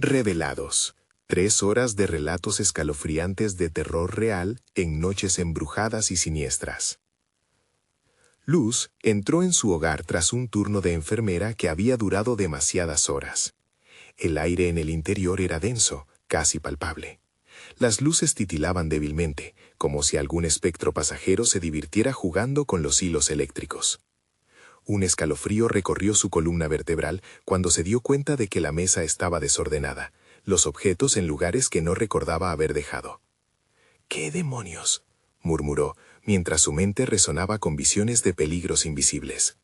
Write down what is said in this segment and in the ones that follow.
Revelados. 3 horas de relatos escalofriantes de terror real en noches embrujadas y siniestras. Luz entró en su hogar tras un turno de enfermera que había durado demasiadas horas. El aire en el interior era denso, casi palpable. Las luces titilaban débilmente, como si algún espectro pasajero se divirtiera jugando con los hilos eléctricos. Un escalofrío recorrió su columna vertebral cuando se dio cuenta de que la mesa estaba desordenada, los objetos en lugares que no recordaba haber dejado. «¿Qué demonios?», murmuró, mientras su mente resonaba con visiones de peligros invisibles.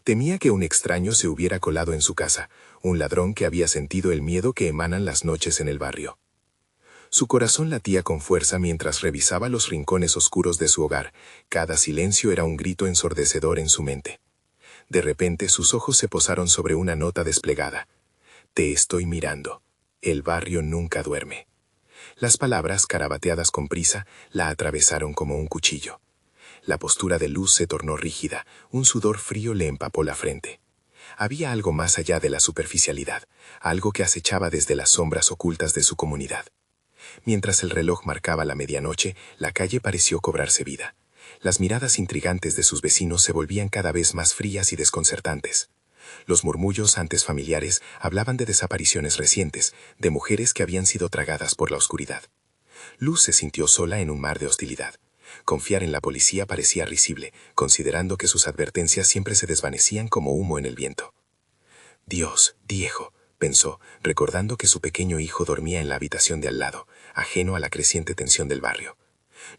Temía que un extraño se hubiera colado en su casa, un ladrón que había sentido el miedo que emanan las noches en el barrio. Su corazón latía con fuerza mientras revisaba los rincones oscuros de su hogar. Cada silencio era un grito ensordecedor en su mente. De repente sus ojos se posaron sobre una nota desplegada. «Te estoy mirando. El barrio nunca duerme». Las palabras, carabateadas con prisa, la atravesaron como un cuchillo. La postura de Luz se tornó rígida, un sudor frío le empapó la frente. Había algo más allá de la superficialidad, algo que acechaba desde las sombras ocultas de su comunidad. Mientras el reloj marcaba la medianoche, la calle pareció cobrarse vida. Las miradas intrigantes de sus vecinos se volvían cada vez más frías y desconcertantes. Los murmullos antes familiares hablaban de desapariciones recientes, de mujeres que habían sido tragadas por la oscuridad. Luz se sintió sola en un mar de hostilidad. Confiar en la policía parecía risible, considerando que sus advertencias siempre se desvanecían como humo en el viento. «Dios, Diego», pensó, recordando que su pequeño hijo dormía en la habitación de al lado, ajeno a la creciente tensión del barrio.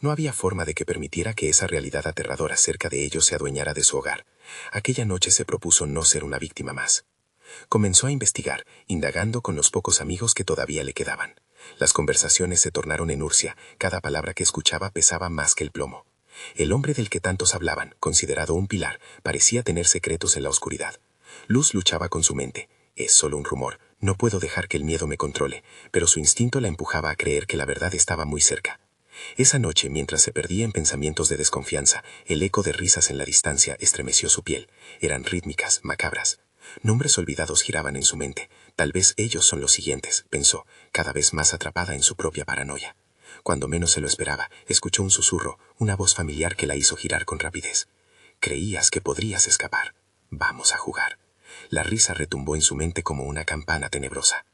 No había forma de que permitiera que esa realidad aterradora cerca de ellos se adueñara de su hogar. Aquella noche se propuso no ser una víctima más. Comenzó a investigar, indagando con los pocos amigos que todavía le quedaban. Las conversaciones se tornaron en Urcia, cada palabra que escuchaba pesaba más que el plomo. El hombre del que tantos hablaban, considerado un pilar, parecía tener secretos en la oscuridad. Luz luchaba con su mente. «Es solo un rumor, no puedo dejar que el miedo me controle», pero su instinto la empujaba a creer que la verdad estaba muy cerca. Esa noche, mientras se perdía en pensamientos de desconfianza, el eco de risas en la distancia estremeció su piel. Eran rítmicas, macabras. Nombres olvidados giraban en su mente. Tal vez ellos son los siguientes, pensó, cada vez más atrapada en su propia paranoia. Cuando menos se lo esperaba, escuchó un susurro, una voz familiar que la hizo girar con rapidez. «Creías que podrías escapar. Vamos a jugar». La risa retumbó en su mente como una campana tenebrosa.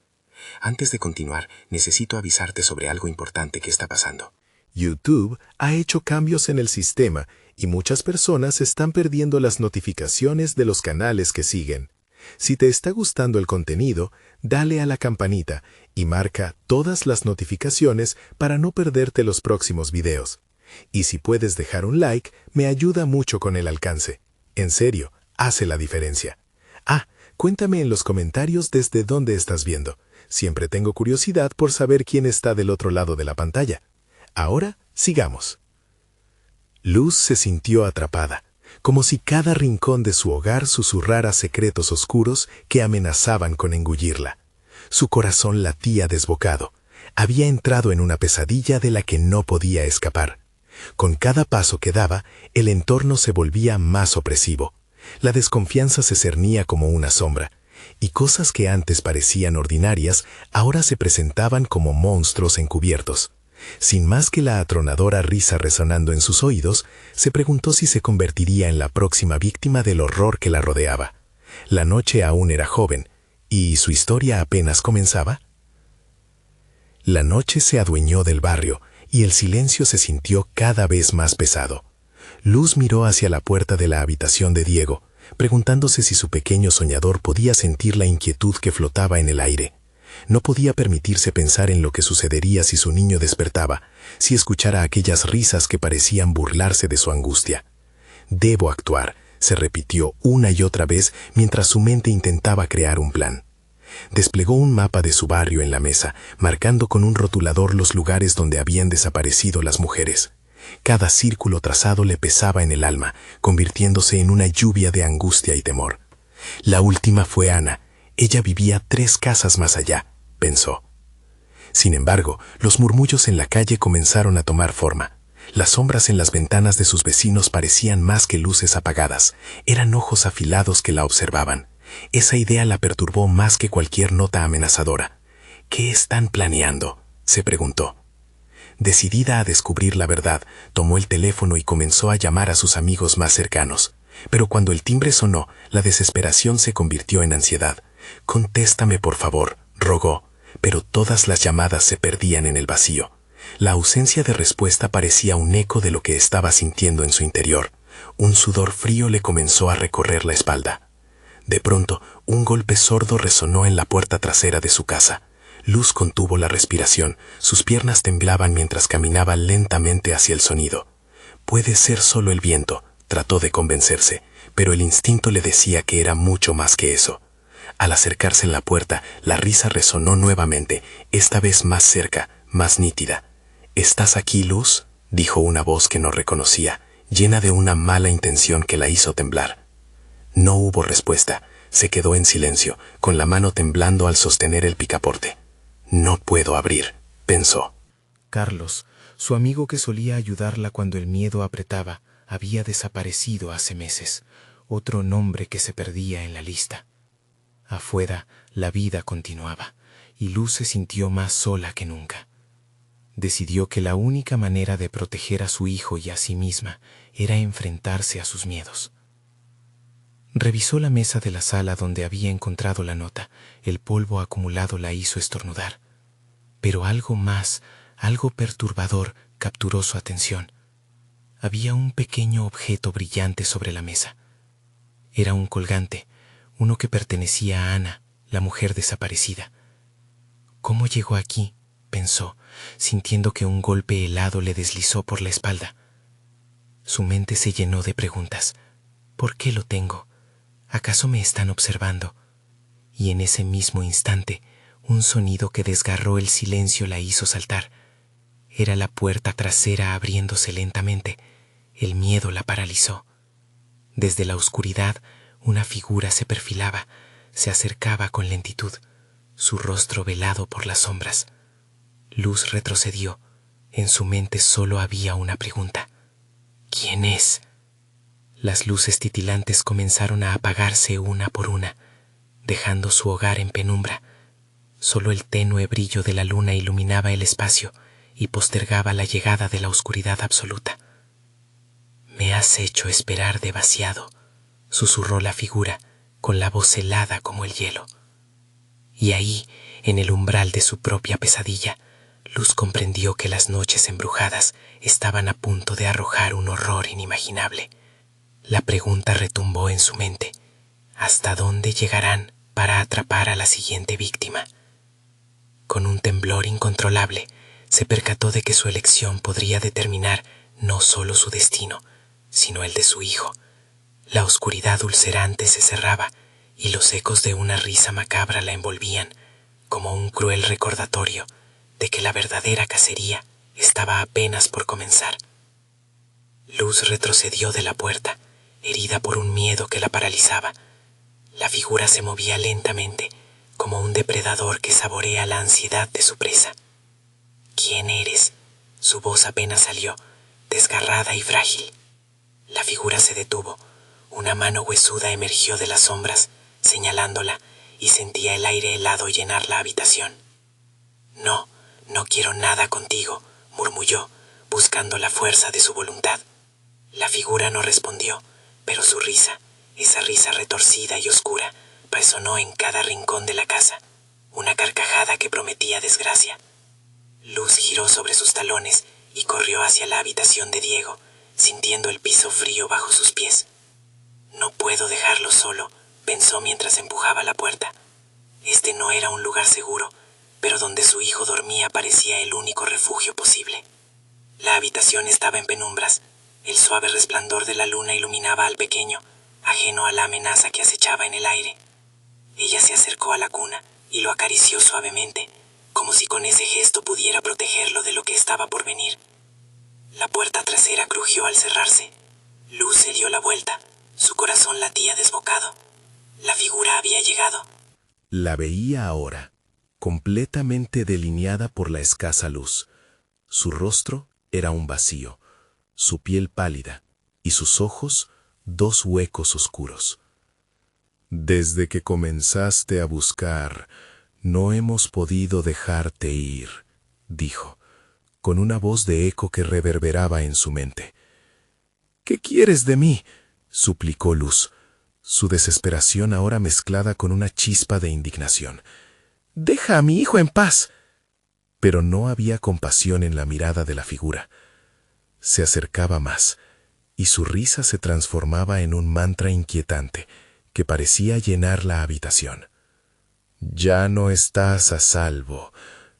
«Antes de continuar, necesito avisarte sobre algo importante que está pasando». YouTube ha hecho cambios en el sistema y muchas personas están perdiendo las notificaciones de los canales que siguen. Si te está gustando el contenido, dale a la campanita y marca todas las notificaciones para no perderte los próximos videos. Y si puedes dejar un like, me ayuda mucho con el alcance. En serio, hace la diferencia. Cuéntame en los comentarios desde dónde estás viendo. Siempre tengo curiosidad por saber quién está del otro lado de la pantalla. Ahora, sigamos. Luz se sintió atrapada, como si cada rincón de su hogar susurrara secretos oscuros que amenazaban con engullirla. Su corazón latía desbocado. Había entrado en una pesadilla de la que no podía escapar. Con cada paso que daba, el entorno se volvía más opresivo. La desconfianza se cernía como una sombra, y cosas que antes parecían ordinarias ahora se presentaban como monstruos encubiertos. Sin más que la atronadora risa resonando en sus oídos, se preguntó si se convertiría en la próxima víctima del horror que la rodeaba. La noche aún era joven, ¿y su historia apenas comenzaba? La noche se adueñó del barrio, y el silencio se sintió cada vez más pesado. Luz miró hacia la puerta de la habitación de Diego, preguntándose si su pequeño soñador podía sentir la inquietud que flotaba en el aire. No podía permitirse pensar en lo que sucedería si su niño despertaba, si escuchara aquellas risas que parecían burlarse de su angustia. «Debo actuar», se repitió una y otra vez mientras su mente intentaba crear un plan. Desplegó un mapa de su barrio en la mesa, marcando con un rotulador los lugares donde habían desaparecido las mujeres. Cada círculo trazado le pesaba en el alma, convirtiéndose en una lluvia de angustia y temor. La última fue Ana. Ella vivía 3 casas más allá, pensó. Sin embargo, los murmullos en la calle comenzaron a tomar forma. Las sombras en las ventanas de sus vecinos parecían más que luces apagadas. Eran ojos afilados que la observaban. Esa idea la perturbó más que cualquier nota amenazadora. ¿Qué están planeando?, se preguntó. Decidida a descubrir la verdad, tomó el teléfono y comenzó a llamar a sus amigos más cercanos. Pero cuando el timbre sonó, la desesperación se convirtió en ansiedad. «Contéstame, por favor», rogó, pero todas las llamadas se perdían en el vacío. La ausencia de respuesta parecía un eco de lo que estaba sintiendo en su interior. Un sudor frío le comenzó a recorrer la espalda. De pronto, un golpe sordo resonó en la puerta trasera de su casa. Luz contuvo la respiración, sus piernas temblaban mientras caminaba lentamente hacia el sonido. «Puede ser solo el viento», trató de convencerse, pero el instinto le decía que era mucho más que eso. Al acercarse en la puerta, la risa resonó nuevamente, esta vez más cerca, más nítida. «¿Estás aquí, Luz?», dijo una voz que no reconocía, llena de una mala intención que la hizo temblar. No hubo respuesta. Se quedó en silencio, con la mano temblando al sostener el picaporte. «No puedo abrir», pensó. Carlos, su amigo que solía ayudarla cuando el miedo apretaba, había desaparecido hace meses, otro nombre que se perdía en la lista. Afuera, la vida continuaba, y Luz se sintió más sola que nunca. Decidió que la única manera de proteger a su hijo y a sí misma era enfrentarse a sus miedos. Revisó la mesa de la sala donde había encontrado la nota. El polvo acumulado la hizo estornudar. Pero algo más, algo perturbador, capturó su atención. Había un pequeño objeto brillante sobre la mesa. Era un colgante, uno que pertenecía a Ana, la mujer desaparecida. «¿Cómo llegó aquí?», pensó, sintiendo que un golpe helado le deslizó por la espalda. Su mente se llenó de preguntas. «¿Por qué lo tengo? ¿Acaso me están observando?». Y en ese mismo instante, un sonido que desgarró el silencio la hizo saltar. Era la puerta trasera abriéndose lentamente. El miedo la paralizó. Desde la oscuridad, una figura se perfilaba, se acercaba con lentitud, su rostro velado por las sombras. Luz retrocedió. En su mente solo había una pregunta. «¿Quién es?». Las luces titilantes comenzaron a apagarse una por una, dejando su hogar en penumbra. Solo el tenue brillo de la luna iluminaba el espacio y postergaba la llegada de la oscuridad absoluta. «Me has hecho esperar demasiado», susurró la figura, con la voz helada como el hielo. Y ahí, en el umbral de su propia pesadilla, Luz comprendió que las noches embrujadas estaban a punto de arrojar un horror inimaginable. La pregunta retumbó en su mente. ¿Hasta dónde llegarán para atrapar a la siguiente víctima? Con un temblor incontrolable, se percató de que su elección podría determinar no solo su destino, sino el de su hijo. La oscuridad ulcerante se cerraba y los ecos de una risa macabra la envolvían, como un cruel recordatorio de que la verdadera cacería estaba apenas por comenzar. Luz retrocedió de la puerta, herida por un miedo que la paralizaba. La figura se movía lentamente, como un depredador que saborea la ansiedad de su presa. «¿Quién eres?». Su voz apenas salió, desgarrada y frágil. La figura se detuvo. Una mano huesuda emergió de las sombras, señalándola, y sentía el aire helado llenar la habitación. «No, no quiero nada contigo», murmulló, buscando la fuerza de su voluntad. La figura no respondió, pero su risa, esa risa retorcida y oscura, resonó en cada rincón de la casa, una carcajada que prometía desgracia. Luz giró sobre sus talones y corrió hacia la habitación de Diego, sintiendo el piso frío bajo sus pies. «No puedo dejarlo solo», pensó mientras empujaba la puerta. Este no era un lugar seguro, pero donde su hijo dormía parecía el único refugio posible. La habitación estaba en penumbras. El suave resplandor de la luna iluminaba al pequeño, ajeno a la amenaza que acechaba en el aire. Ella se acercó a la cuna y lo acarició suavemente, como si con ese gesto pudiera protegerlo de lo que estaba por venir. La puerta trasera crujió al cerrarse. Luz se dio la vuelta. Su corazón latía desbocado. La figura había llegado. La veía ahora, completamente delineada por la escasa luz. Su rostro era un vacío, su piel pálida y sus ojos dos huecos oscuros. «Desde que comenzaste a buscar, No hemos podido dejarte ir, dijo, con una voz de eco que reverberaba en su mente. ¿Qué quieres de mí?, suplicó Luz, su desesperación ahora mezclada con una chispa de indignación. «Deja a mi hijo en paz». Pero no había compasión en la mirada de la figura. Se acercaba más, y su risa se transformaba en un mantra inquietante que parecía llenar la habitación. «Ya no estás a salvo.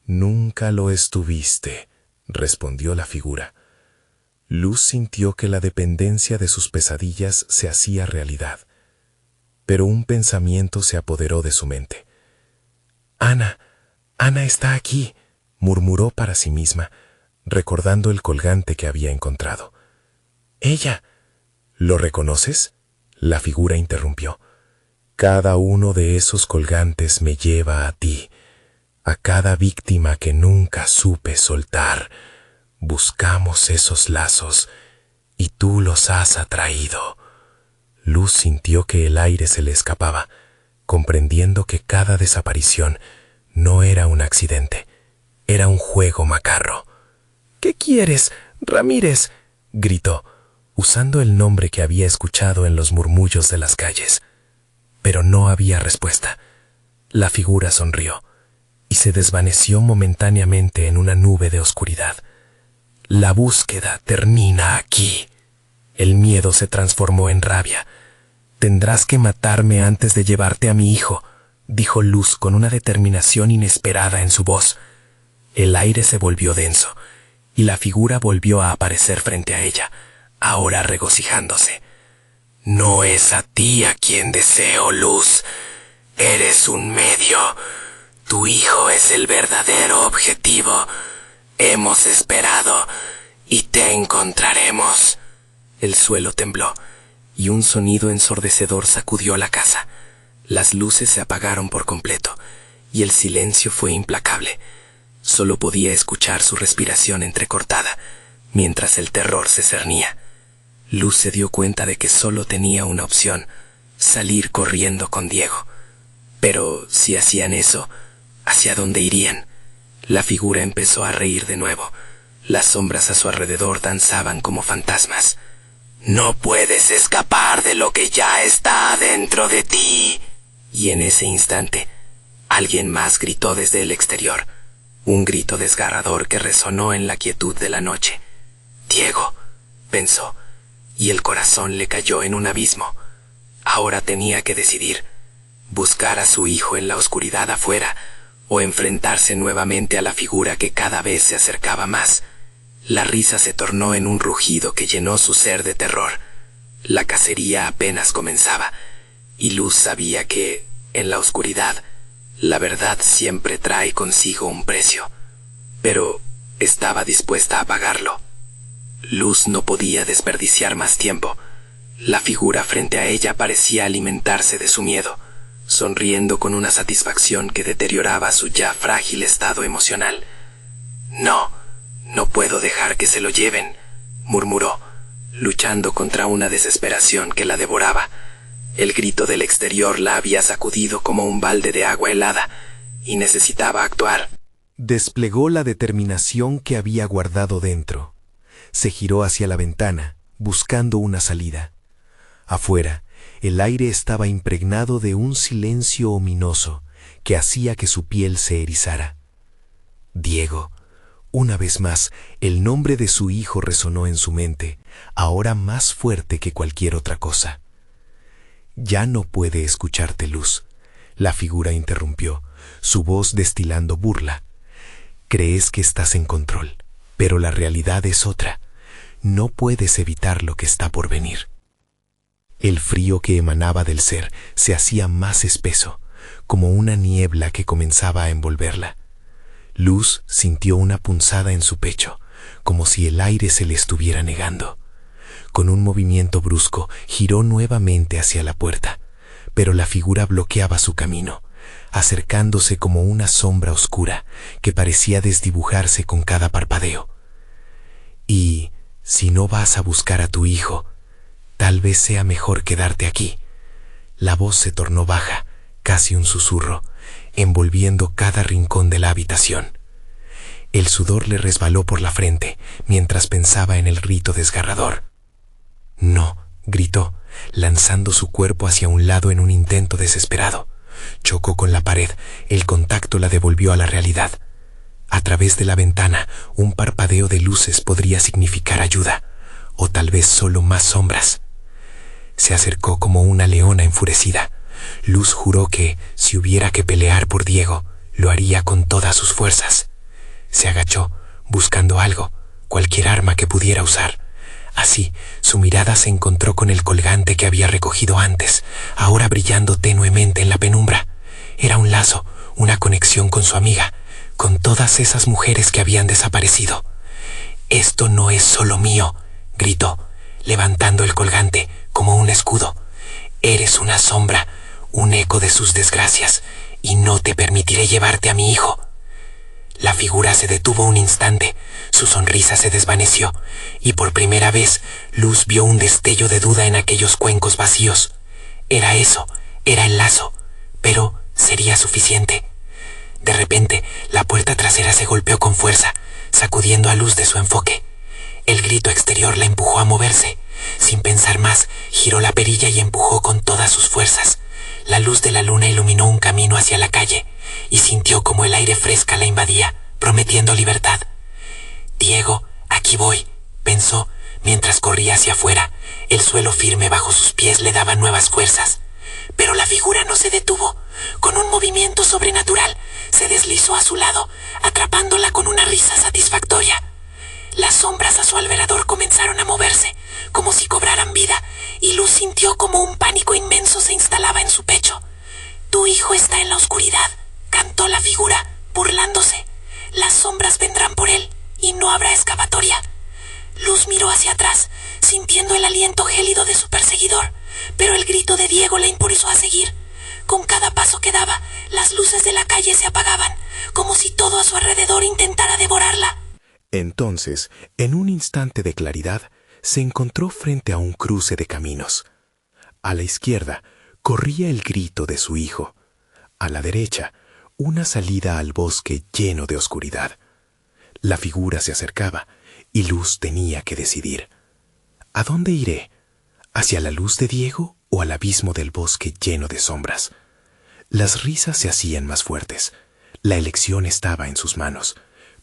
Nunca lo estuviste», respondió la figura. Luz sintió que la dependencia de sus pesadillas se hacía realidad, pero un pensamiento se apoderó de su mente. «Ana está aquí», murmuró para sí misma, recordando el colgante que había encontrado. «Ella». «¿Lo reconoces?», la figura interrumpió. «Cada uno de esos colgantes me lleva a ti, a cada víctima que nunca supe soltar. Buscamos esos lazos y tú los has atraído». Luz sintió que el aire se le escapaba, comprendiendo que cada desaparición no era un accidente, era un juego macabro. «¿Qué quieres, Ramírez?», gritó, usando el nombre que había escuchado en los murmullos de las calles. Pero no había respuesta. La figura sonrió y se desvaneció momentáneamente en una nube de oscuridad. «La búsqueda termina aquí». El miedo se transformó en rabia. «Tendrás que matarme antes de llevarte a mi hijo», dijo Luz con una determinación inesperada en su voz. El aire se volvió denso, y la figura volvió a aparecer frente a ella, ahora regocijándose. «No es a ti a quien deseo, Luz. Eres un medio. Tu hijo es el verdadero objetivo. Hemos esperado y te encontraremos». El suelo tembló y un sonido ensordecedor sacudió la casa. Las luces se apagaron por completo y el silencio fue implacable. Solo podía escuchar su respiración entrecortada mientras el terror se cernía. Luz se dio cuenta de que solo tenía una opción: salir corriendo con Diego. Pero si hacían eso, ¿hacia dónde irían? La figura empezó a reír de nuevo. Las sombras a su alrededor danzaban como fantasmas. «No puedes escapar de lo que ya está dentro de ti». Y en ese instante, alguien más gritó desde el exterior, un grito desgarrador que resonó en la quietud de la noche. «Diego», pensó, y el corazón le cayó en un abismo. Ahora tenía que decidir: buscar a su hijo en la oscuridad afuera o enfrentarse nuevamente a la figura que cada vez se acercaba más. La risa se tornó en un rugido que llenó su ser de terror. La cacería apenas comenzaba, y Luz sabía que, en la oscuridad, la verdad siempre trae consigo un precio, pero estaba dispuesta a pagarlo. Luz no podía desperdiciar más tiempo. La figura frente a ella parecía alimentarse de su miedo, sonriendo con una satisfacción que deterioraba su ya frágil estado emocional. No puedo dejar que se lo lleven», murmuró, luchando contra una desesperación que la devoraba. El grito del exterior la había sacudido como un balde de agua helada, y necesitaba actuar. Desplegó la determinación que había guardado dentro. Se giró hacia la ventana, buscando una salida. Afuera, el aire estaba impregnado de un silencio ominoso que hacía que su piel se erizara. Diego. Una vez más, el nombre de su hijo resonó en su mente, ahora más fuerte que cualquier otra cosa. «Ya no puede escucharte, Luz», la figura interrumpió, su voz destilando burla. «Crees que estás en control, pero la realidad es otra. No puedes evitar lo que está por venir». El frío que emanaba del ser se hacía más espeso, como una niebla que comenzaba a envolverla. Luz sintió una punzada en su pecho, como si el aire se le estuviera negando. Con un movimiento brusco, giró nuevamente hacia la puerta, pero la figura bloqueaba su camino, acercándose como una sombra oscura que parecía desdibujarse con cada parpadeo. «Y si no vas a buscar a tu hijo, tal vez sea mejor quedarte aquí». La voz se tornó baja, casi un susurro, envolviendo cada rincón de la habitación. El sudor le resbaló por la frente mientras pensaba en el rito desgarrador. «No», gritó, lanzando su cuerpo hacia un lado en un intento desesperado. Chocó con la pared, el contacto la devolvió a la realidad. A través de la ventana, un parpadeo de luces podría significar ayuda, o tal vez solo más sombras. Se acercó como una leona enfurecida. Luz juró que, si hubiera que pelear por Diego, lo haría con todas sus fuerzas. Se agachó, buscando algo, cualquier arma que pudiera usar. Así, su mirada se encontró con el colgante que había recogido antes, ahora brillando tenuemente en la penumbra. Era un lazo, una conexión con su amiga, con todas esas mujeres que habían desaparecido. «Esto no es solo mío», gritó, levantando el colgante como un escudo. «Eres una sombra, un eco de sus desgracias, y no te permitiré llevarte a mi hijo». La figura se detuvo un instante, su sonrisa se desvaneció, y por primera vez Luz vio un destello de duda en aquellos cuencos vacíos. Era eso, era el lazo, pero ¿sería suficiente? De repente, la puerta trasera se golpeó con fuerza, sacudiendo a Luz de su enfoque. El grito exterior la empujó a moverse. Sin pensar más, giró la perilla y empujó con todas sus fuerzas. La luz de la luna iluminó un camino hacia la calle, y sintió como el aire fresca la invadía, prometiendo libertad. «Diego, aquí voy», pensó, mientras corría hacia afuera. El suelo firme bajo sus pies le daba nuevas fuerzas. Pero la figura no se detuvo. Con un movimiento sobrenatural, se deslizó a su lado, atrapándola con una risa satisfactoria. Las sombras a su alrededor comenzaron a moverse, como si cobraran vida, y Luz sintió como un pánico inmenso se instalaba en su pecho. «Tu hijo está en la oscuridad», cantó la figura, burlándose. «Las sombras vendrán por él, y no habrá escapatoria». Luz miró hacia atrás, sintiendo el aliento gélido de su perseguidor, pero el grito de Diego la impulsó a seguir. Con cada paso que daba, las luces de la calle se apagaban, como si todo a su alrededor intentara devorarla. Entonces, en un instante de claridad, se encontró frente a un cruce de caminos. A la izquierda, corría el grito de su hijo. A la derecha, una salida al bosque lleno de oscuridad. La figura se acercaba, y Luz tenía que decidir. ¿A dónde iré? ¿Hacia la luz de Diego o al abismo del bosque lleno de sombras? Las risas se hacían más fuertes. La elección estaba en sus manos.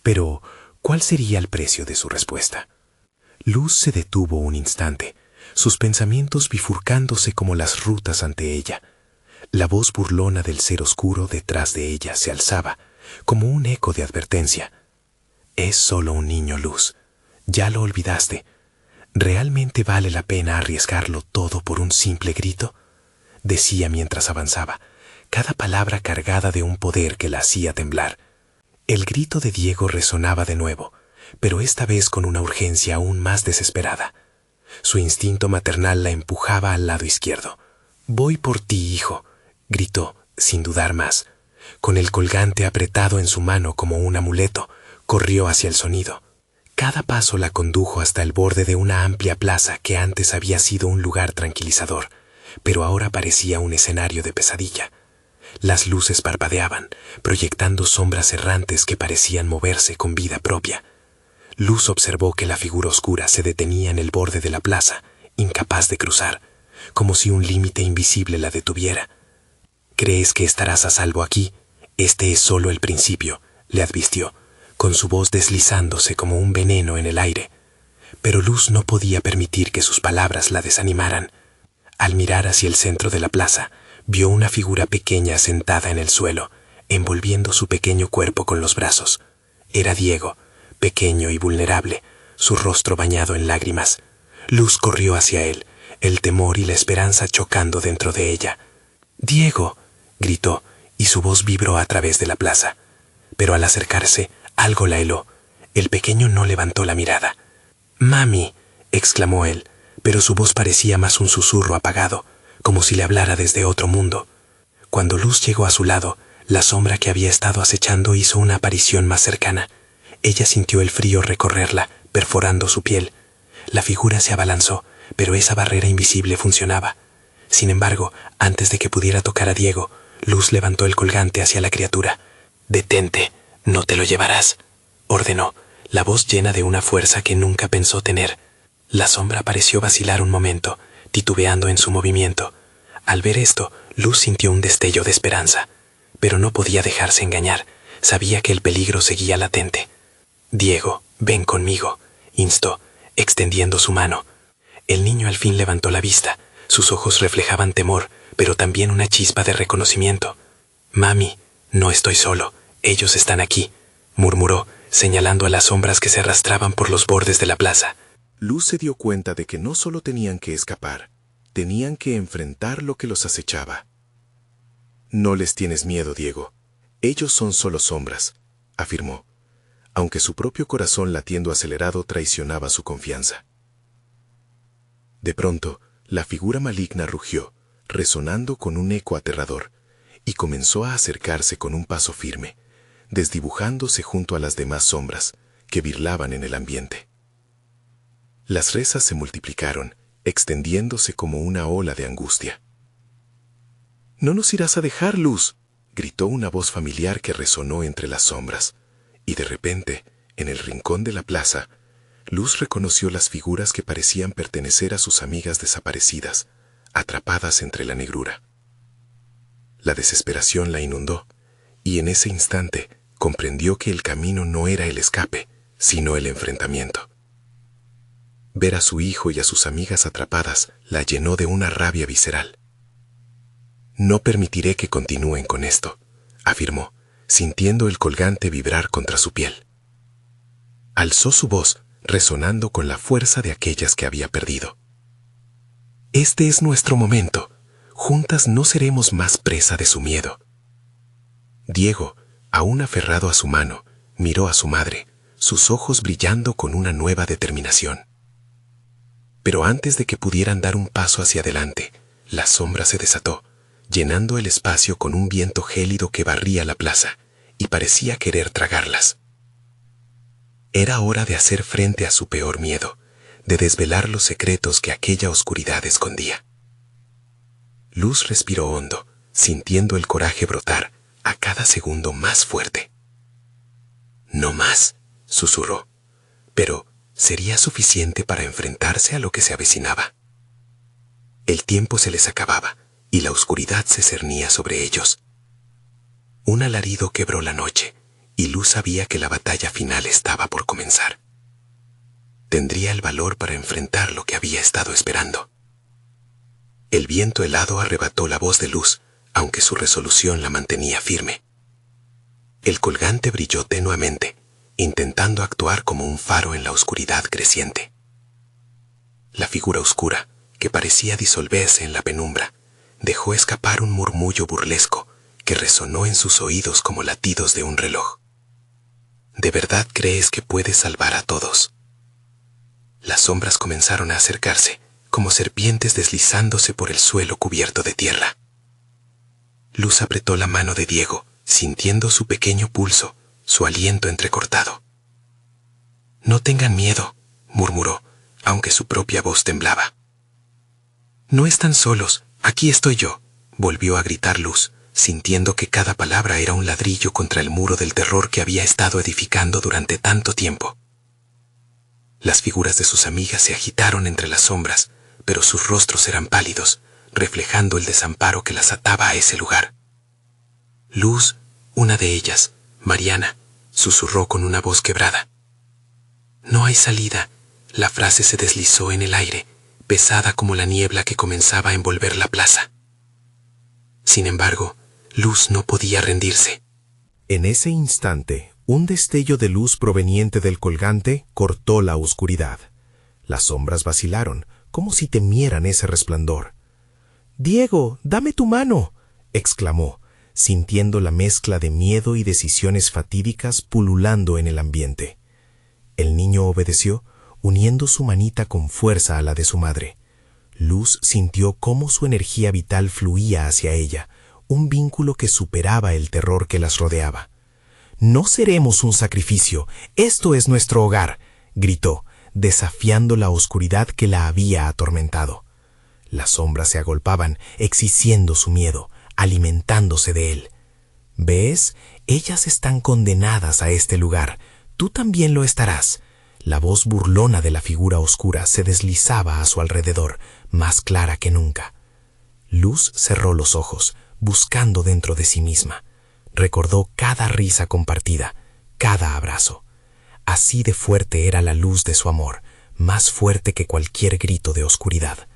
Pero, ¿cuál sería el precio de su respuesta? Luz se detuvo un instante, sus pensamientos bifurcándose como las rutas ante ella. La voz burlona del ser oscuro detrás de ella se alzaba, como un eco de advertencia. «Es solo un niño, Luz. Ya lo olvidaste. ¿Realmente vale la pena arriesgarlo todo por un simple grito?», decía mientras avanzaba, cada palabra cargada de un poder que la hacía temblar. El grito de Diego resonaba de nuevo, pero esta vez con una urgencia aún más desesperada. Su instinto maternal la empujaba al lado izquierdo. «Voy por ti, hijo», gritó, sin dudar más. Con el colgante apretado en su mano como un amuleto, corrió hacia el sonido. Cada paso la condujo hasta el borde de una amplia plaza que antes había sido un lugar tranquilizador, pero ahora parecía un escenario de pesadilla. Las luces parpadeaban, proyectando sombras errantes que parecían moverse con vida propia. Luz observó que la figura oscura se detenía en el borde de la plaza, incapaz de cruzar, como si un límite invisible la detuviera. «¿Crees que estarás a salvo aquí? Este es solo el principio», le advirtió, con su voz deslizándose como un veneno en el aire. Pero Luz no podía permitir que sus palabras la desanimaran. Al mirar hacia el centro de la plaza, vio una figura pequeña sentada en el suelo, envolviendo su pequeño cuerpo con los brazos. Era Diego, pequeño y vulnerable, su rostro bañado en lágrimas. Luz corrió hacia él, el temor y la esperanza chocando dentro de ella. «¡Diego!», gritó, y su voz vibró a través de la plaza. Pero al acercarse, algo la heló. El pequeño no levantó la mirada. «¡Mami!», exclamó él, pero su voz parecía más un susurro apagado, como si le hablara desde otro mundo. Cuando Luz llegó a su lado, la sombra que había estado acechando hizo una aparición más cercana. Ella sintió el frío recorrerla, perforando su piel. La figura se abalanzó, pero esa barrera invisible funcionaba. Sin embargo, antes de que pudiera tocar a Diego, Luz levantó el colgante hacia la criatura. «Detente, no te lo llevarás», ordenó, la voz llena de una fuerza que nunca pensó tener. La sombra pareció vacilar un momento, titubeando en su movimiento. Al ver esto, Luz sintió un destello de esperanza, pero no podía dejarse engañar. Sabía que el peligro seguía latente. «Diego, ven conmigo», instó, extendiendo su mano. El niño al fin levantó la vista. Sus ojos reflejaban temor, pero también una chispa de reconocimiento. «Mami, no estoy solo, ellos están aquí», murmuró, señalando a las sombras que se arrastraban por los bordes de la plaza. Luz se dio cuenta de que no solo tenían que escapar, tenían que enfrentar lo que los acechaba. «No les tienes miedo, Diego. Ellos son solo sombras», afirmó, aunque su propio corazón latiendo acelerado traicionaba su confianza. De pronto, la figura maligna rugió, resonando con un eco aterrador, y comenzó a acercarse con un paso firme, desdibujándose junto a las demás sombras que birlaban en el ambiente. Las rezas se multiplicaron, extendiéndose como una ola de angustia. «No nos irás a dejar, Luz», gritó una voz familiar que resonó entre las sombras, y de repente, en el rincón de la plaza, Luz reconoció las figuras que parecían pertenecer a sus amigas desaparecidas, atrapadas entre la negrura. La desesperación la inundó, y en ese instante comprendió que el camino no era el escape, sino el enfrentamiento. Ver a su hijo y a sus amigas atrapadas la llenó de una rabia visceral. «No permitiré que continúen con esto», afirmó, sintiendo el colgante vibrar contra su piel. Alzó su voz, resonando con la fuerza de aquellas que había perdido. «Este es nuestro momento. Juntas no seremos más presa de su miedo». Diego, aún aferrado a su mano, miró a su madre, sus ojos brillando con una nueva determinación. Pero antes de que pudieran dar un paso hacia adelante, la sombra se desató, llenando el espacio con un viento gélido que barría la plaza y parecía querer tragarlas. Era hora de hacer frente a su peor miedo, de desvelar los secretos que aquella oscuridad escondía. Luz respiró hondo, sintiendo el coraje brotar a cada segundo más fuerte. «No más», susurró, pero ¿sería suficiente para enfrentarse a lo que se avecinaba? El tiempo se les acababa y la oscuridad se cernía sobre ellos. Un alarido quebró la noche y Luz sabía que la batalla final estaba por comenzar. Tendría el valor para enfrentar lo que había estado esperando. El viento helado arrebató la voz de Luz, aunque su resolución la mantenía firme. El colgante brilló tenuemente, intentando actuar como un faro en la oscuridad creciente. La figura oscura, que parecía disolverse en la penumbra, dejó escapar un murmullo burlesco que resonó en sus oídos como latidos de un reloj. ¿De verdad crees que puedes salvar a todos? Las sombras comenzaron a acercarse, como serpientes deslizándose por el suelo cubierto de tierra. Luz apretó la mano de Diego, sintiendo su pequeño pulso, su aliento entrecortado. «No tengan miedo», murmuró, aunque su propia voz temblaba. «No están solos, aquí estoy yo», volvió a gritar Luz, sintiendo que cada palabra era un ladrillo contra el muro del terror que había estado edificando durante tanto tiempo. Las figuras de sus amigas se agitaron entre las sombras, pero sus rostros eran pálidos, reflejando el desamparo que las ataba a ese lugar. Luz, una de ellas, Mariana, susurró con una voz quebrada. «No hay salida», la frase se deslizó en el aire, pesada como la niebla que comenzaba a envolver la plaza. Sin embargo, Luz no podía rendirse. En ese instante, un destello de luz proveniente del colgante cortó la oscuridad. Las sombras vacilaron, como si temieran ese resplandor. «Diego, dame tu mano», exclamó, sintiendo la mezcla de miedo y decisiones fatídicas pululando en el ambiente. El niño obedeció, uniendo su manita con fuerza a la de su madre. Luz sintió cómo su energía vital fluía hacia ella, un vínculo que superaba el terror que las rodeaba. «No seremos un sacrificio, esto es nuestro hogar», gritó, desafiando la oscuridad que la había atormentado. Las sombras se agolpaban, exigiendo su miedo, alimentándose de él. ¿Ves? Ellas están condenadas a este lugar. Tú también lo estarás. La voz burlona de la figura oscura se deslizaba a su alrededor, más clara que nunca. Luz cerró los ojos, buscando dentro de sí misma. Recordó cada risa compartida, cada abrazo. Así de fuerte era la luz de su amor, más fuerte que cualquier grito de oscuridad.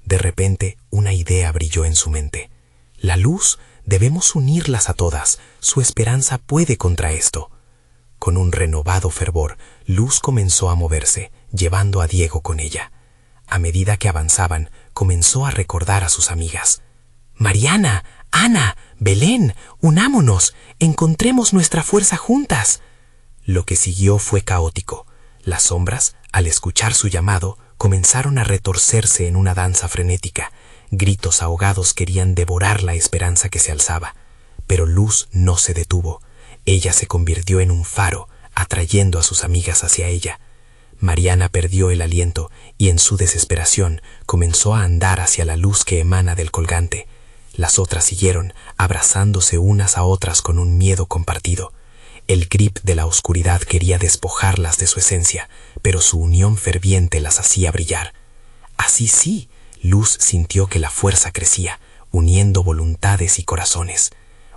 De repente, una idea brilló en su mente. La luz, debemos unirlas a todas. Su esperanza puede contra esto. Con un renovado fervor, Luz comenzó a moverse, llevando a Diego con ella. A medida que avanzaban, comenzó a recordar a sus amigas. «Mariana, Ana, Belén, unámonos, encontremos nuestra fuerza juntas». Lo que siguió fue caótico. Las sombras, al escuchar su llamado, comenzaron a retorcerse en una danza frenética. Gritos ahogados querían devorar la esperanza que se alzaba. Pero Luz no se detuvo. Ella se convirtió en un faro, atrayendo a sus amigas hacia ella. Mariana perdió el aliento y en su desesperación comenzó a andar hacia la luz que emana del colgante. Las otras siguieron, abrazándose unas a otras con un miedo compartido. El grip de la oscuridad quería despojarlas de su esencia, pero su unión ferviente las hacía brillar. Así sí, Luz sintió que la fuerza crecía, uniendo voluntades y corazones.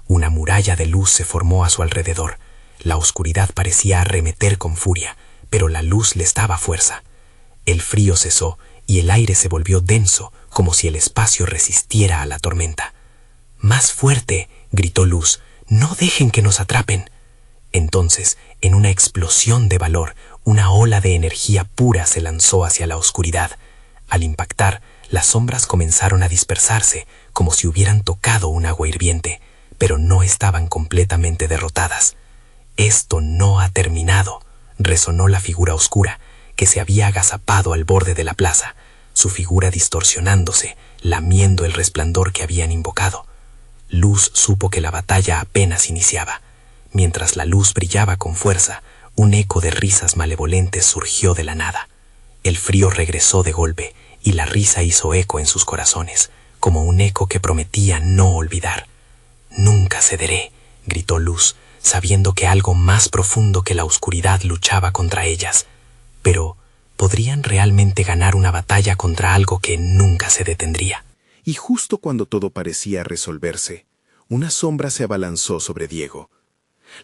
Una muralla de luz se formó a su alrededor. La oscuridad parecía arremeter con furia, pero la luz les daba fuerza. El frío cesó y el aire se volvió denso, como si el espacio resistiera a la tormenta. «¡Más fuerte!», gritó Luz. «¡No dejen que nos atrapen!». Entonces, en una explosión de valor, una ola de energía pura se lanzó hacia la oscuridad. Al impactar, las sombras comenzaron a dispersarse, como si hubieran tocado un agua hirviente, pero no estaban completamente derrotadas. «Esto no ha terminado», resonó la figura oscura, que se había agazapado al borde de la plaza, su figura distorsionándose, lamiendo el resplandor que habían invocado. Luz supo que la batalla apenas iniciaba. Mientras la luz brillaba con fuerza, un eco de risas malevolentes surgió de la nada. El frío regresó de golpe, y la risa hizo eco en sus corazones, como un eco que prometía no olvidar. «Nunca cederé», gritó Luz, sabiendo que algo más profundo que la oscuridad luchaba contra ellas. Pero, ¿podrían realmente ganar una batalla contra algo que nunca se detendría? Y justo cuando todo parecía resolverse, una sombra se abalanzó sobre Diego.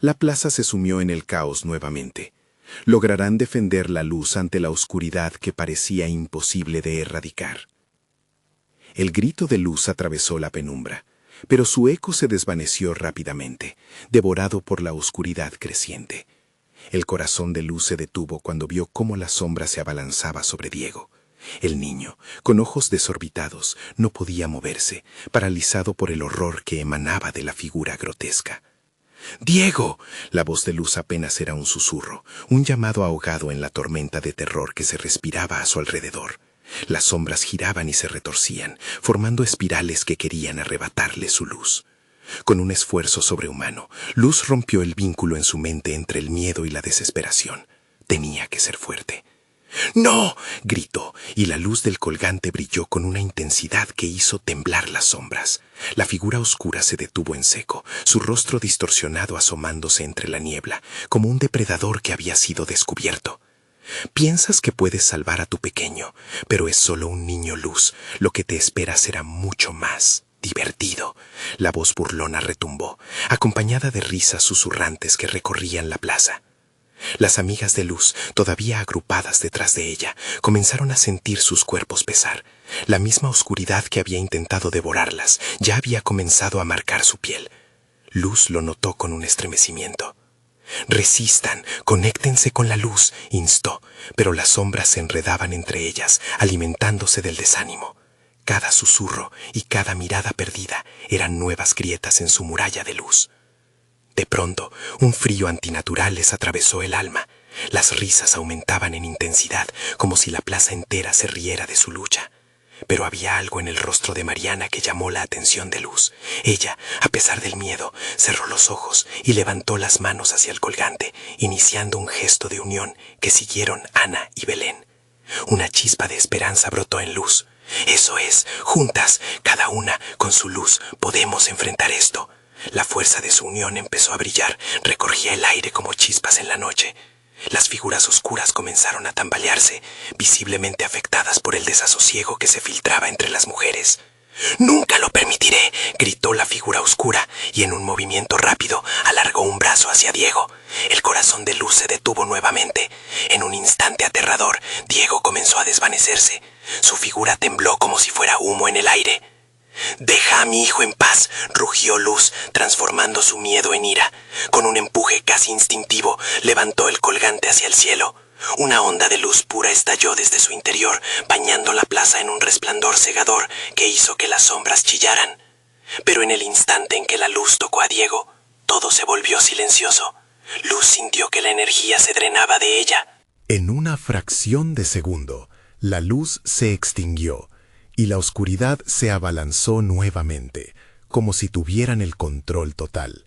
La plaza se sumió en el caos nuevamente. ¿Lograrán defender la luz ante la oscuridad que parecía imposible de erradicar? El grito de Luz atravesó la penumbra, pero su eco se desvaneció rápidamente, devorado por la oscuridad creciente. El corazón de Luz se detuvo cuando vio cómo la sombra se abalanzaba sobre Diego. El niño, con ojos desorbitados, no podía moverse, paralizado por el horror que emanaba de la figura grotesca. «¡Diego!». La voz de Luz apenas era un susurro, un llamado ahogado en la tormenta de terror que se respiraba a su alrededor. Las sombras giraban y se retorcían, formando espirales que querían arrebatarle su luz. Con un esfuerzo sobrehumano, Luz rompió el vínculo en su mente entre el miedo y la desesperación. Tenía que ser fuerte. «¡No!», gritó, y la luz del colgante brilló con una intensidad que hizo temblar las sombras. La figura oscura se detuvo en seco, su rostro distorsionado asomándose entre la niebla, como un depredador que había sido descubierto. «Piensas que puedes salvar a tu pequeño, pero es solo un niño, Luz. Lo que te espera será mucho más divertido». La voz burlona retumbó, acompañada de risas susurrantes que recorrían la plaza. Las amigas de Luz, todavía agrupadas detrás de ella, comenzaron a sentir sus cuerpos pesar. La misma oscuridad que había intentado devorarlas ya había comenzado a marcar su piel. Luz lo notó con un estremecimiento. «Resistan, conéctense con la luz», instó, pero las sombras se enredaban entre ellas, alimentándose del desánimo. Cada susurro y cada mirada perdida eran nuevas grietas en su muralla de luz. De pronto, un frío antinatural les atravesó el alma. Las risas aumentaban en intensidad, como si la plaza entera se riera de su lucha. Pero había algo en el rostro de Mariana que llamó la atención de Luz. Ella, a pesar del miedo, cerró los ojos y levantó las manos hacia el colgante, iniciando un gesto de unión que siguieron Ana y Belén. Una chispa de esperanza brotó en Luz. Eso es, juntas, cada una con su luz, podemos enfrentar esto. La fuerza de su unión empezó a brillar, recorría el aire como chispas en la noche. Las figuras oscuras comenzaron a tambalearse, visiblemente afectadas por el desasosiego que se filtraba entre las mujeres. «¡Nunca lo permitiré!», gritó la figura oscura, y en un movimiento rápido alargó un brazo hacia Diego. El corazón de Luz se detuvo nuevamente. En un instante aterrador, Diego comenzó a desvanecerse. Su figura tembló como si fuera humo en el aire. «¡Deja a mi hijo en paz!», rugió Luz, transformando su miedo en ira. Con un empuje casi instintivo, levantó el colgante hacia el cielo. Una onda de luz pura estalló desde su interior, bañando la plaza en un resplandor cegador que hizo que las sombras chillaran. Pero en el instante en que la luz tocó a Diego, todo se volvió silencioso. Luz sintió que la energía se drenaba de ella. En una fracción de segundo, la luz se extinguió y la oscuridad se abalanzó nuevamente, como si tuvieran el control total.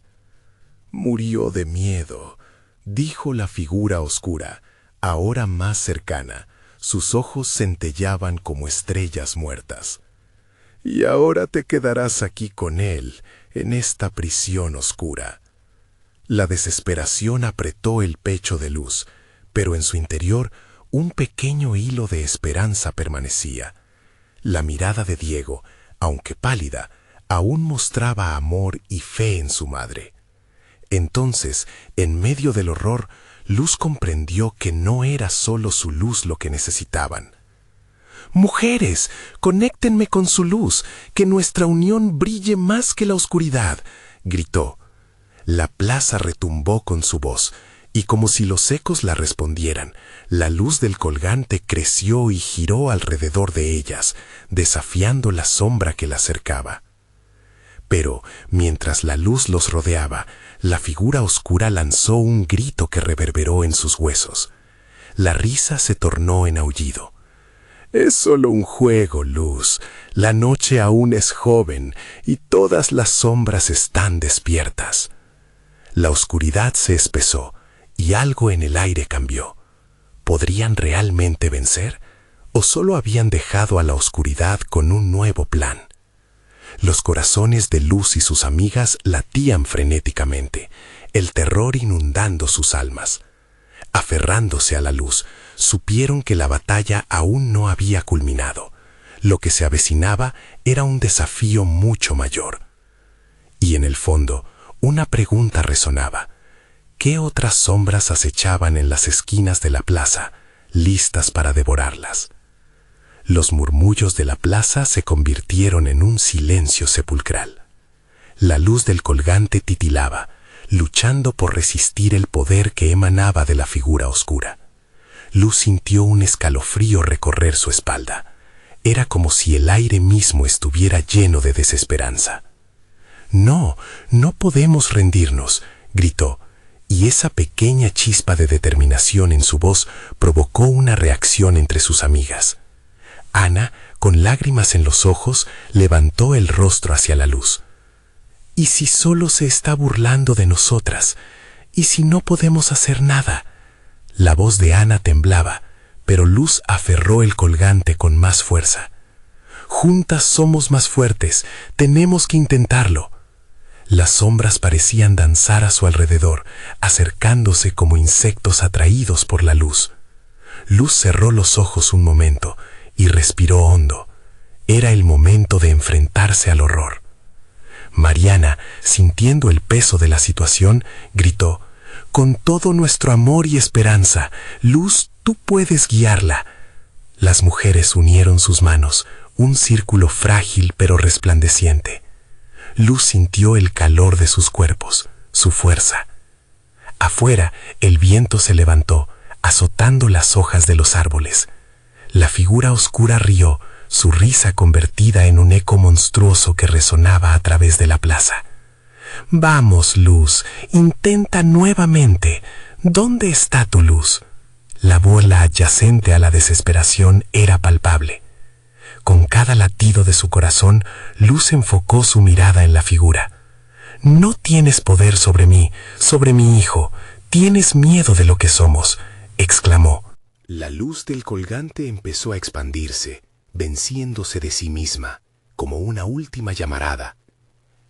«Murió de miedo», dijo la figura oscura, ahora más cercana. Sus ojos centellaban como estrellas muertas. «Y ahora te quedarás aquí con él, en esta prisión oscura». La desesperación apretó el pecho de Luz, pero en su interior un pequeño hilo de esperanza permanecía. La mirada de Diego, aunque pálida, aún mostraba amor y fe en su madre. Entonces, en medio del horror, Luz comprendió que no era solo su luz lo que necesitaban. «Mujeres, conéctenme con su luz, que nuestra unión brille más que la oscuridad», gritó. La plaza retumbó con su voz, y como si los ecos la respondieran, la luz del colgante creció y giró alrededor de ellas, desafiando la sombra que la cercaba. Pero, mientras la luz los rodeaba, la figura oscura lanzó un grito que reverberó en sus huesos. La risa se tornó en aullido. «Es solo un juego, Luz. La noche aún es joven y todas las sombras están despiertas». La oscuridad se espesó y algo en el aire cambió. ¿Podrían realmente vencer? ¿O solo habían dejado a la oscuridad con un nuevo plan? Los corazones de Luz y sus amigas latían frenéticamente, el terror inundando sus almas. Aferrándose a la luz, supieron que la batalla aún no había culminado. Lo que se avecinaba era un desafío mucho mayor. Y en el fondo, una pregunta resonaba. ¿Qué otras sombras acechaban en las esquinas de la plaza, listas para devorarlas? Los murmullos de la plaza se convirtieron en un silencio sepulcral. La luz del colgante titilaba, luchando por resistir el poder que emanaba de la figura oscura. Luz sintió un escalofrío recorrer su espalda. Era como si el aire mismo estuviera lleno de desesperanza. «No, no podemos rendirnos», gritó, y esa pequeña chispa de determinación en su voz provocó una reacción entre sus amigas. Ana, con lágrimas en los ojos, levantó el rostro hacia la luz. «¿Y si solo se está burlando de nosotras? ¿Y si no podemos hacer nada?» La voz de Ana temblaba, pero Luz aferró el colgante con más fuerza. «Juntas somos más fuertes, tenemos que intentarlo». Las sombras parecían danzar a su alrededor, acercándose como insectos atraídos por la luz. Luz cerró los ojos un momento y respiró hondo. Era el momento de enfrentarse al horror. Mariana, sintiendo el peso de la situación, gritó: «Con todo nuestro amor y esperanza, Luz, tú puedes guiarla». Las mujeres unieron sus manos, un círculo frágil pero resplandeciente. Luz sintió el calor de sus cuerpos, su fuerza. Afuera, el viento se levantó, azotando las hojas de los árboles. La figura oscura rió, su risa convertida en un eco monstruoso que resonaba a través de la plaza. «Vamos, Luz, intenta nuevamente. ¿Dónde está tu luz?» La bola adyacente a la desesperación era palpable. Con cada latido de su corazón, Luz enfocó su mirada en la figura. «No tienes poder sobre mí, sobre mi hijo. Tienes miedo de lo que somos», exclamó. La luz del colgante empezó a expandirse, venciéndose de sí misma, como una última llamarada.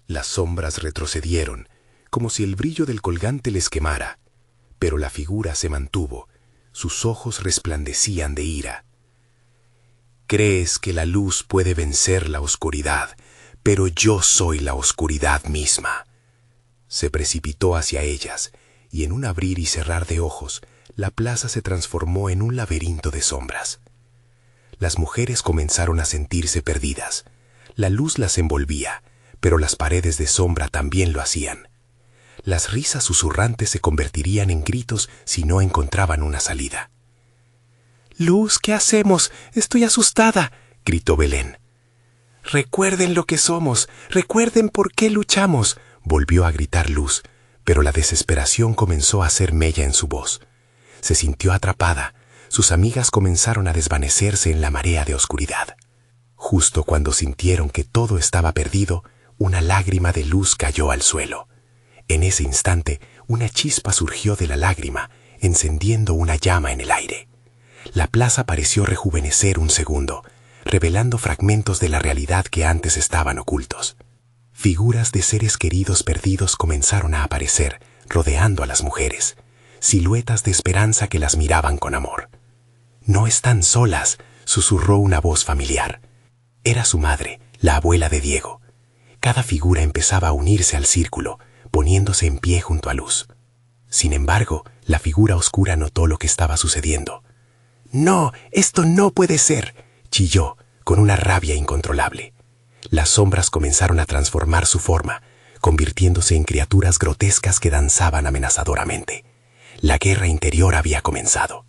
Las sombras retrocedieron, como si el brillo del colgante les quemara, pero la figura se mantuvo, sus ojos resplandecían de ira. Crees que la luz puede vencer la oscuridad, pero yo soy la oscuridad misma. Se precipitó hacia ellas, y en un abrir y cerrar de ojos, la plaza se transformó en un laberinto de sombras. Las mujeres comenzaron a sentirse perdidas. La luz las envolvía, pero las paredes de sombra también lo hacían. Las risas susurrantes se convertirían en gritos si no encontraban una salida. «Luz, ¿qué hacemos? Estoy asustada», gritó Belén. «Recuerden lo que somos, recuerden por qué luchamos», volvió a gritar Luz, pero la desesperación comenzó a hacer mella en su voz. Se sintió atrapada. Sus amigas comenzaron a desvanecerse en la marea de oscuridad. Justo cuando sintieron que todo estaba perdido, una lágrima de luz cayó al suelo. En ese instante, una chispa surgió de la lágrima, encendiendo una llama en el aire. La plaza pareció rejuvenecer un segundo, revelando fragmentos de la realidad que antes estaban ocultos. Figuras de seres queridos perdidos comenzaron a aparecer, rodeando a las mujeres, siluetas de esperanza que las miraban con amor. «No están solas», susurró una voz familiar. Era su madre, la abuela de Diego. Cada figura empezaba a unirse al círculo, poniéndose en pie junto a Luz. Sin embargo, la figura oscura notó lo que estaba sucediendo. «No, esto no puede ser», chilló, con una rabia incontrolable. Las sombras comenzaron a transformar su forma, convirtiéndose en criaturas grotescas que danzaban amenazadoramente. La guerra interior había comenzado.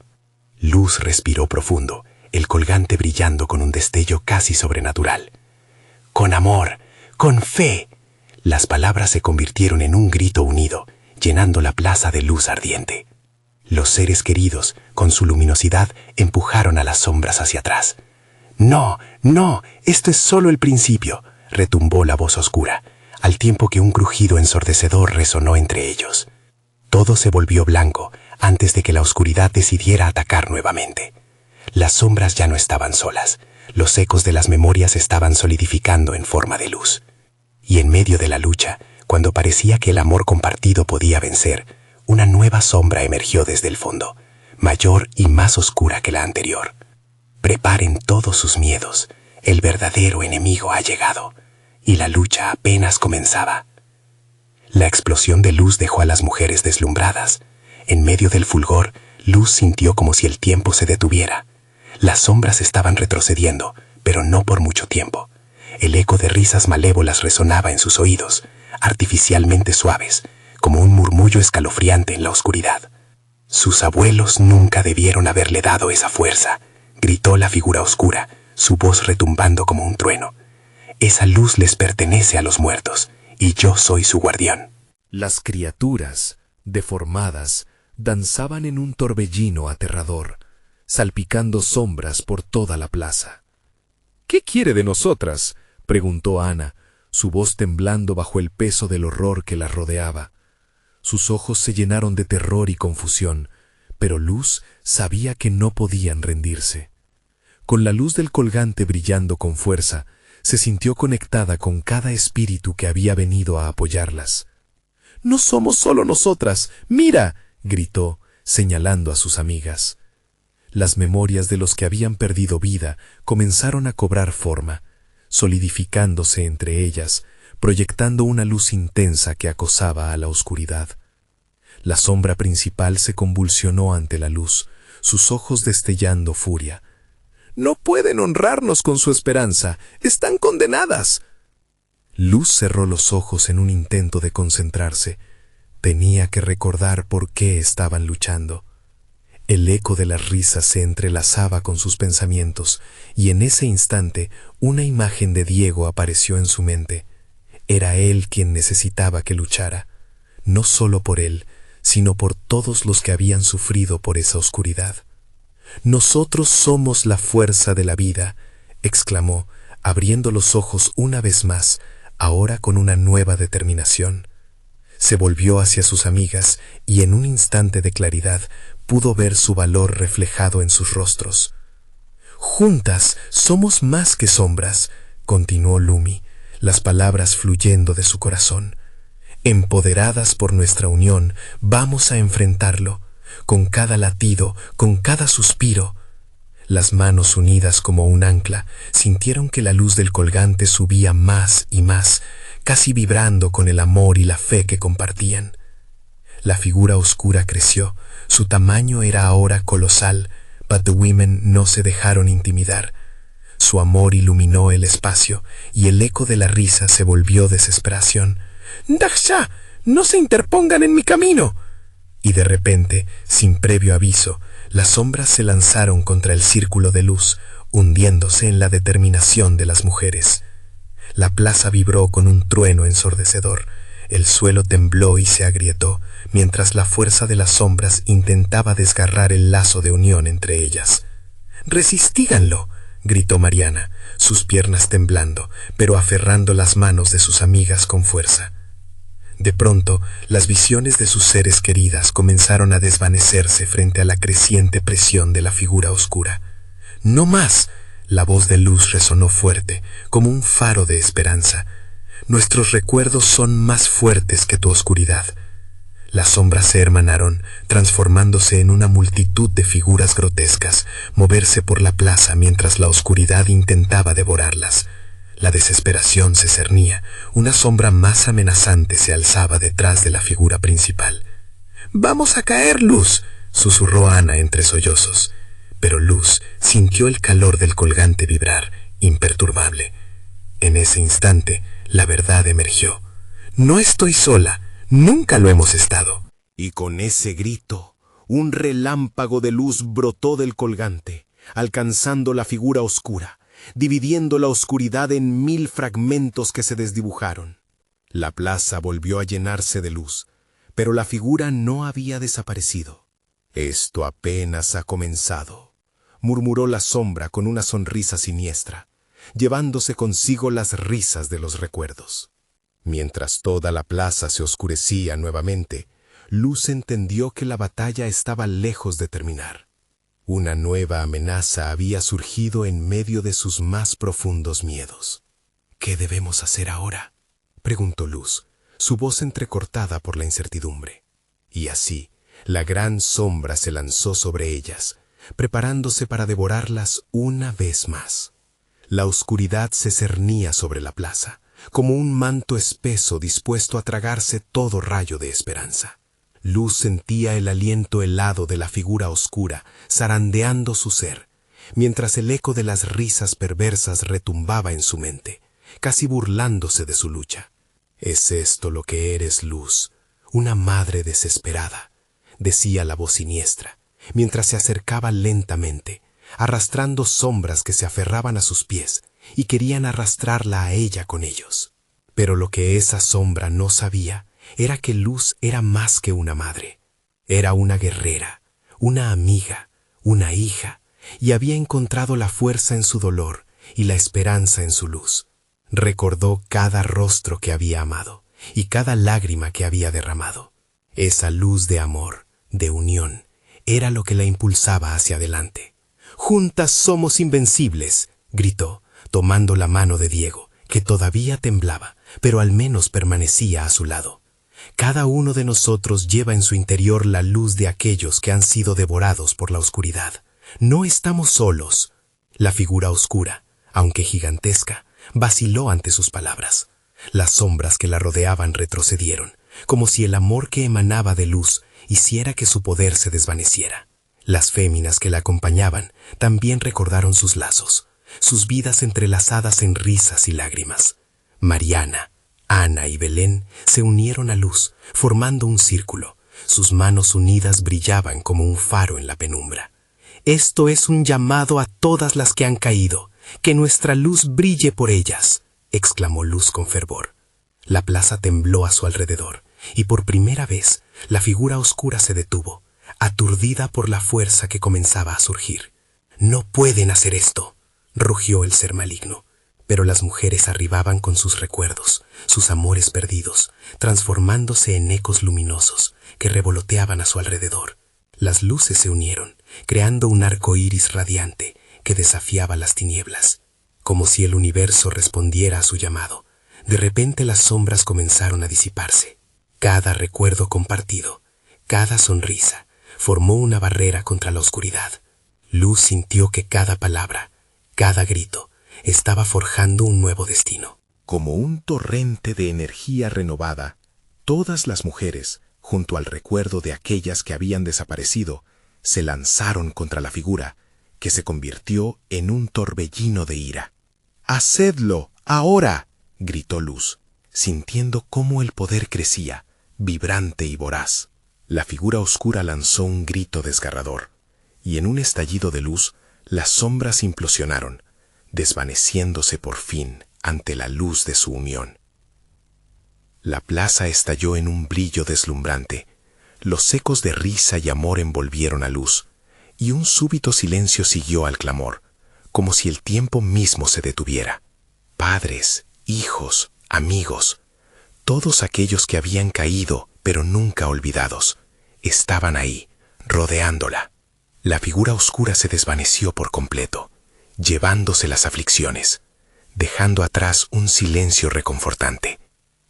Luz respiró profundo, el colgante brillando con un destello casi sobrenatural. «Con amor, con fe». Las palabras se convirtieron en un grito unido, llenando la plaza de luz ardiente. Los seres queridos, con su luminosidad, empujaron a las sombras hacia atrás. «No, no, esto es solo el principio», retumbó la voz oscura, al tiempo que un crujido ensordecedor resonó entre ellos. Todo se volvió blanco antes de que la oscuridad decidiera atacar nuevamente. Las sombras ya no estaban solas. Los ecos de las memorias estaban solidificando en forma de luz. Y en medio de la lucha, cuando parecía que el amor compartido podía vencer, una nueva sombra emergió desde el fondo, mayor y más oscura que la anterior. Preparen todos sus miedos. El verdadero enemigo ha llegado, y la lucha apenas comenzaba. La explosión de luz dejó a las mujeres deslumbradas. En medio del fulgor, Luz sintió como si el tiempo se detuviera. Las sombras estaban retrocediendo, pero no por mucho tiempo. El eco de risas malévolas resonaba en sus oídos, artificialmente suaves, como un murmullo escalofriante en la oscuridad. Sus abuelos nunca debieron haberle dado esa fuerza, gritó la figura oscura, su voz retumbando como un trueno. Esa luz les pertenece a los muertos, y yo soy su guardián. Las criaturas, deformadas, danzaban en un torbellino aterrador, salpicando sombras por toda la plaza. «¿Qué quiere de nosotras?», preguntó Ana, su voz temblando bajo el peso del horror que la rodeaba. Sus ojos se llenaron de terror y confusión, pero Luz sabía que no podían rendirse. Con la luz del colgante brillando con fuerza, se sintió conectada con cada espíritu que había venido a apoyarlas. «No somos solo nosotras, mira», gritó, señalando a sus amigas. Las memorias de los que habían perdido vida comenzaron a cobrar forma, solidificándose entre ellas, proyectando una luz intensa que acosaba a la oscuridad. La sombra principal se convulsionó ante la luz, sus ojos destellando furia. «No pueden honrarnos con su esperanza, están condenadas». Luz cerró los ojos en un intento de concentrarse. Tenía que recordar por qué estaban luchando. El eco de las risas se entrelazaba con sus pensamientos, y en ese instante una imagen de Diego apareció en su mente. Era él quien necesitaba que luchara, no solo por él, sino por todos los que habían sufrido por esa oscuridad. «Nosotros somos la fuerza de la vida», exclamó, abriendo los ojos una vez más, ahora con una nueva determinación. Se volvió hacia sus amigas y en un instante de claridad pudo ver su valor reflejado en sus rostros. Juntas somos más que sombras, continuó Lumi, las palabras fluyendo de su corazón. Empoderadas por nuestra unión, vamos a enfrentarlo, con cada latido, con cada suspiro. Las manos unidas como un ancla sintieron que la luz del colgante subía más y más, casi vibrando con el amor y la fe que compartían. La figura oscura creció, su tamaño era ahora colosal, but the women no se dejaron intimidar. Su amor iluminó el espacio y el eco de la risa se volvió desesperación. ¡Daksha! ¡No se interpongan en mi camino! Y de repente, sin previo aviso, las sombras se lanzaron contra el círculo de luz, hundiéndose en la determinación de las mujeres. La plaza vibró con un trueno ensordecedor. El suelo tembló y se agrietó, mientras la fuerza de las sombras intentaba desgarrar el lazo de unión entre ellas. «¡Resistíganlo!», gritó Mariana, sus piernas temblando, pero aferrando las manos de sus amigas con fuerza. De pronto, las visiones de sus seres queridas comenzaron a desvanecerse frente a la creciente presión de la figura oscura. «¡No más!», la voz de Luz resonó fuerte, como un faro de esperanza. «Nuestros recuerdos son más fuertes que tu oscuridad». Las sombras se hermanaron, transformándose en una multitud de figuras grotescas, moverse por la plaza mientras la oscuridad intentaba devorarlas. La desesperación se cernía, una sombra más amenazante se alzaba detrás de la figura principal. «¡Vamos a caer, Luz!», susurró Ana entre sollozos. Pero Luz sintió el calor del colgante vibrar, imperturbable. En ese instante, la verdad emergió. «No estoy sola, nunca lo hemos estado». Y con ese grito, un relámpago de luz brotó del colgante, alcanzando la figura oscura, dividiendo la oscuridad en 1000 fragmentos que se desdibujaron. La plaza volvió a llenarse de luz, pero la figura no había desaparecido. «Esto apenas ha comenzado», murmuró la sombra con una sonrisa siniestra, llevándose consigo las risas de los recuerdos. Mientras toda la plaza se oscurecía nuevamente, Luz entendió que la batalla estaba lejos de terminar. Una nueva amenaza había surgido en medio de sus más profundos miedos. «¿Qué debemos hacer ahora?», preguntó Luz, su voz entrecortada por la incertidumbre. Y así, la gran sombra se lanzó sobre ellas, preparándose para devorarlas una vez más. La oscuridad se cernía sobre la plaza, como un manto espeso dispuesto a tragarse todo rayo de esperanza. Luz sentía el aliento helado de la figura oscura zarandeando su ser, mientras el eco de las risas perversas retumbaba en su mente, casi burlándose de su lucha. «Es esto lo que eres, Luz, una madre desesperada», decía la voz siniestra, mientras se acercaba lentamente, arrastrando sombras que se aferraban a sus pies y querían arrastrarla a ella con ellos. Pero lo que esa sombra no sabía era que Luz era más que una madre. Era una guerrera, una amiga, una hija, y había encontrado la fuerza en su dolor y la esperanza en su luz. Recordó cada rostro que había amado y cada lágrima que había derramado. Esa luz de amor, de unión, era lo que la impulsaba hacia adelante. «Juntas somos invencibles», gritó, tomando la mano de Diego, que todavía temblaba, pero al menos permanecía a su lado. «Cada uno de nosotros lleva en su interior la luz de aquellos que han sido devorados por la oscuridad. No estamos solos». La figura oscura, aunque gigantesca, vaciló ante sus palabras. Las sombras que la rodeaban retrocedieron, como si el amor que emanaba de Luz hiciera que su poder se desvaneciera. Las féminas que la acompañaban también recordaron sus lazos, sus vidas entrelazadas en risas y lágrimas. Mariana, Ana y Belén se unieron a Luz, formando un círculo. Sus manos unidas brillaban como un faro en la penumbra. «Esto es un llamado a todas las que han caído, que nuestra luz brille por ellas», exclamó Luz con fervor. La plaza tembló a su alrededor, y por primera vez la figura oscura se detuvo, aturdida por la fuerza que comenzaba a surgir. «No pueden hacer esto», rugió el ser maligno. Pero las mujeres arribaban con sus recuerdos, sus amores perdidos, transformándose en ecos luminosos que revoloteaban a su alrededor. Las luces se unieron, creando un arco iris radiante que desafiaba las tinieblas, como si el universo respondiera a su llamado. De repente las sombras comenzaron a disiparse. Cada recuerdo compartido, cada sonrisa, formó una barrera contra la oscuridad. Luz sintió que cada palabra, cada grito, estaba forjando un nuevo destino. Como un torrente de energía renovada, todas las mujeres, junto al recuerdo de aquellas que habían desaparecido, se lanzaron contra la figura, que se convirtió en un torbellino de ira. «¡Hacedlo, ahora!», gritó Luz, sintiendo cómo el poder crecía, vibrante y voraz. La figura oscura lanzó un grito desgarrador, y en un estallido de luz, las sombras implosionaron, desvaneciéndose por fin ante la luz de su unión. La plaza estalló en un brillo deslumbrante. Los ecos de risa y amor envolvieron a Luz, y un súbito silencio siguió al clamor, como si el tiempo mismo se detuviera. Padres, hijos, amigos, todos aquellos que habían caído, pero nunca olvidados, estaban ahí, rodeándola. La figura oscura se desvaneció por completo, llevándose las aflicciones, dejando atrás un silencio reconfortante.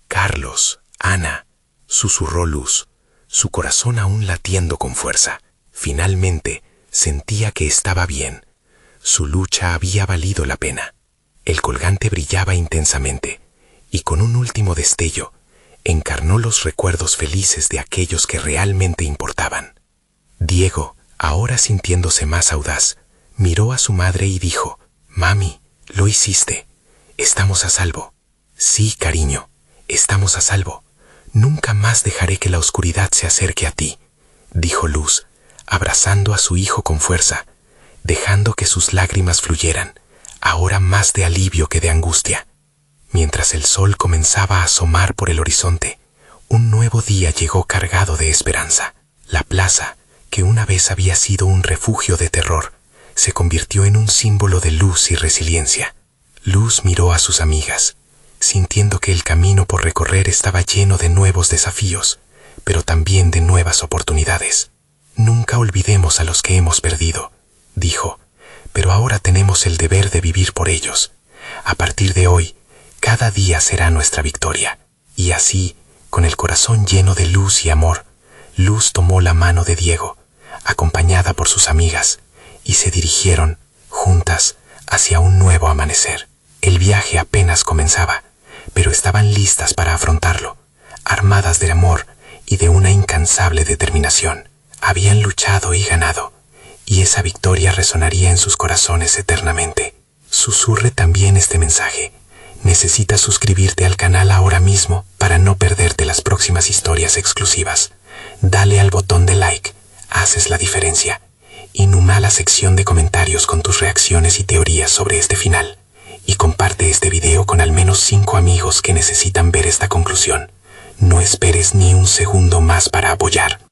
«Carlos, Ana», susurró Luz, su corazón aún latiendo con fuerza. Finalmente, sentía que estaba bien. Su lucha había valido la pena. El colgante brillaba intensamente, y con un último destello, encarnó los recuerdos felices de aquellos que realmente importaban. Diego, ahora sintiéndose más audaz, miró a su madre y dijo: «Mami, lo hiciste. Estamos a salvo». «Sí, cariño, estamos a salvo. Nunca más dejaré que la oscuridad se acerque a ti», dijo Luz, abrazando a su hijo con fuerza, dejando que sus lágrimas fluyeran, ahora más de alivio que de angustia. Mientras el sol comenzaba a asomar por el horizonte, un nuevo día llegó cargado de esperanza. La plaza, que una vez había sido un refugio de terror, se convirtió en un símbolo de luz y resiliencia. Luz miró a sus amigas, sintiendo que el camino por recorrer estaba lleno de nuevos desafíos, pero también de nuevas oportunidades. «Nunca olvidemos a los que hemos perdido», dijo, «pero ahora tenemos el deber de vivir por ellos. A partir de hoy, cada día será nuestra victoria». Y así, con el corazón lleno de luz y amor, Luz tomó la mano de Diego, acompañada por sus amigas, y se dirigieron, juntas, hacia un nuevo amanecer. El viaje apenas comenzaba, pero estaban listas para afrontarlo, armadas de amor y de una incansable determinación. Habían luchado y ganado, y esa victoria resonaría en sus corazones eternamente. Susurre también este mensaje. Necesitas suscribirte al canal ahora mismo para no perderte las próximas historias exclusivas. Dale al botón de like, haces la diferencia. Inhuma la sección de comentarios con tus reacciones y teorías sobre este final. Y comparte este video con al menos 5 amigos que necesitan ver esta conclusión. No esperes ni un segundo más para apoyar.